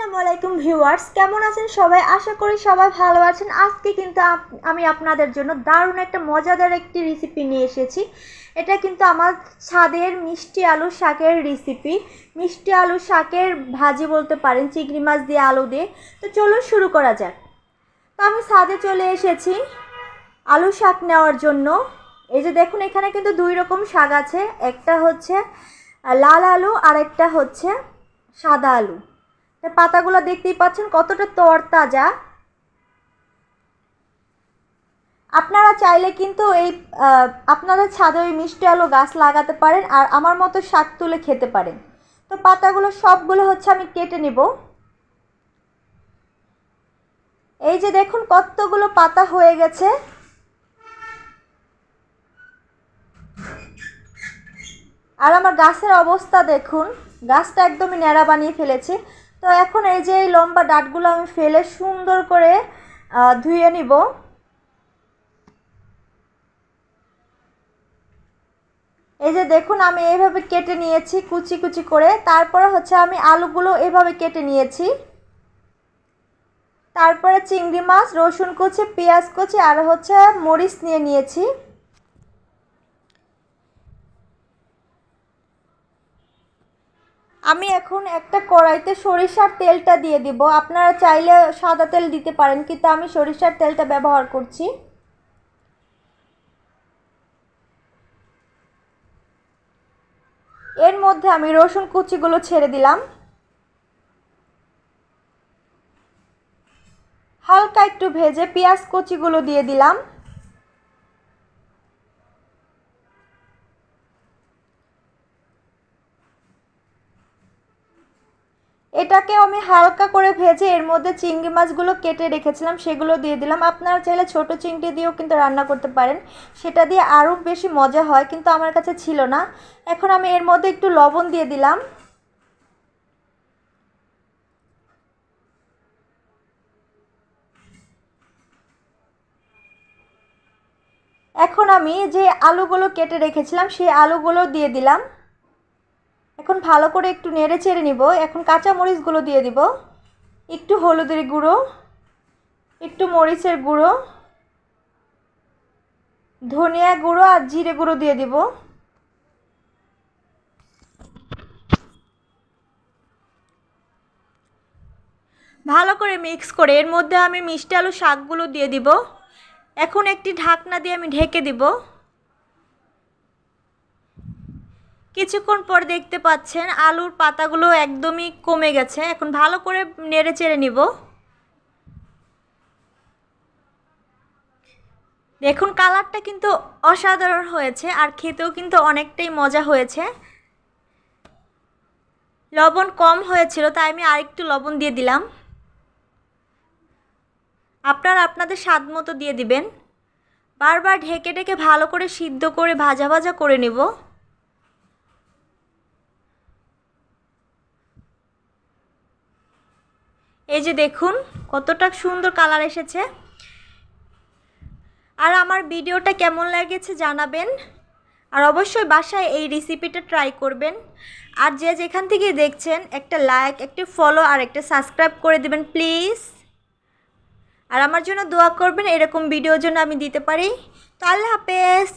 আসসালামু আলাইকুম ভিউয়ার্স, কেমন আছেন সবাই? আশা করি সবাই ভালো আছেন। আজকে কিন্তু আমি আপনাদের জন্য দারুণ একটা মজাদার একটি রেসিপি নিয়ে এসেছি। এটা কিন্তু আমার ছাদের মিষ্টি আলু শাকের রেসিপি। মিষ্টি আলু শাকের ভাজি বলতে পারেন, চিংড়ি মাছ দিয়ে আলু দিয়ে। তো চলুন শুরু করা যাক। তো আমি ছাদে চলে এসেছি আলু শাক নেওয়ার জন্য। এই যে দেখুন, এখানে কিন্তু দুই রকম শাক আছে, একটা হচ্ছে লাল আলু আর একটা হচ্ছে সাদা আলু। পাতাগুলো দেখতেই পাচ্ছেন কতটা তরতাজা। আপনারা চাইলে কিন্তু আপনাদের ছাদে ওই মিষ্টি আলু গাছ লাগাতে পারেন আর আমার মতো শাক তুলে খেতে পারেন। তো পাতাগুলো সবগুলো হচ্ছে আমি কেটে নিব। এই যে দেখুন কতগুলো পাতা হয়ে গেছে। আর আমার গাছের অবস্থা দেখুন, গাছটা একদমই ন্যাড়া বানিয়ে ফেলেছে। তো এখন এই যে লম্বা ডাঁটগুলো আমি ফেলে সুন্দর করে ধুয়ে নিব। এই যে দেখুন আমি এইভাবে কেটে নিয়েছি কুচি কুচি করে। তারপরে হচ্ছে আমি আলুগুলো এভাবে কেটে নিয়েছি। তারপরে চিংড়ি মাছ, রসুন কুচি, পেঁয়াজ কুচি আর হচ্ছে মরিচ নিয়ে নিয়েছি। আমি এখন একটা কড়াইতে সরিষার তেলটা দিয়ে দিব। আপনারা চাইলে সাদা তেল দিতে পারেন, কিন্তু আমি সরিষার তেলটা ব্যবহার করছি। এর মধ্যে আমি রসুন কুচিগুলো ছেড়ে দিলাম। হালকা একটু ভেজে পেঁয়াজ কুচিগুলো দিয়ে দিলাম। এটাকে আমি হালকা করে ভেজে এর মধ্যে চিংড়ি মাছগুলো কেটে রেখেছিলাম সেগুলো দিয়ে দিলাম। আপনারা চাইলে ছোট চিংড়ি দিয়েও কিন্তু রান্না করতে পারেন, সেটা দিয়ে আরও বেশি মজা হয়, কিন্তু আমার কাছে ছিল না। এখন আমি এর মধ্যে একটু লবণ দিয়ে দিলাম। এখন আমি যে আলুগুলো কেটে রেখেছিলাম সেই আলুগুলো দিয়ে দিলাম। এখন ভালো করে একটু নেড়ে চেড়ে নিব। এখন কাঁচা মরিচগুলো দিয়ে দিব, একটু হলুদের গুঁড়ো, একটু মরিচের গুঁড়ো, ধনিয়া গুঁড়ো আর জিরে গুঁড়ো দিয়ে দিব। ভালো করে মিক্স করে এর মধ্যে আমি মিষ্টি আলু শাকগুলো দিয়ে দিব। এখন একটি ঢাকনা দিয়ে আমি ঢেকে দিব। কিছুক্ষণ পর দেখতে পাচ্ছেন আলুর পাতাগুলো একদমই কমে গেছে। এখন ভালো করে নেড়ে চেড়ে নিব। দেখুন কালারটা কিন্তু অসাধারণ হয়েছে আর খেতেও কিন্তু অনেকটাই মজা হয়েছে। লবণ কম হয়েছিল তাই আমি আরেকটু লবণ দিয়ে দিলাম। আপনারা আপনাদের স্বাদ মতো দিয়ে দিবেন। বারবার ঢেকে ঢেকে ভালো করে সিদ্ধ করে ভাজা ভাজা করে নেব। এই যে দেখুন কতটা সুন্দর কালার এসেছে। আর আমার ভিডিওটা কেমন লেগেছে জানাবেন। আর অবশ্যই বাসায় এই রেসিপিটা ট্রাই করবেন। আর যে যেখান থেকে দেখছেন একটা লাইক, একটা ফলো আর একটা সাবস্ক্রাইব করে দেবেন প্লিজ। আর আমার জন্য দোয়া করবেন, এরকম ভিডিও যেন আমি দিতে পারি। তো আল্লাহ হাফেজ।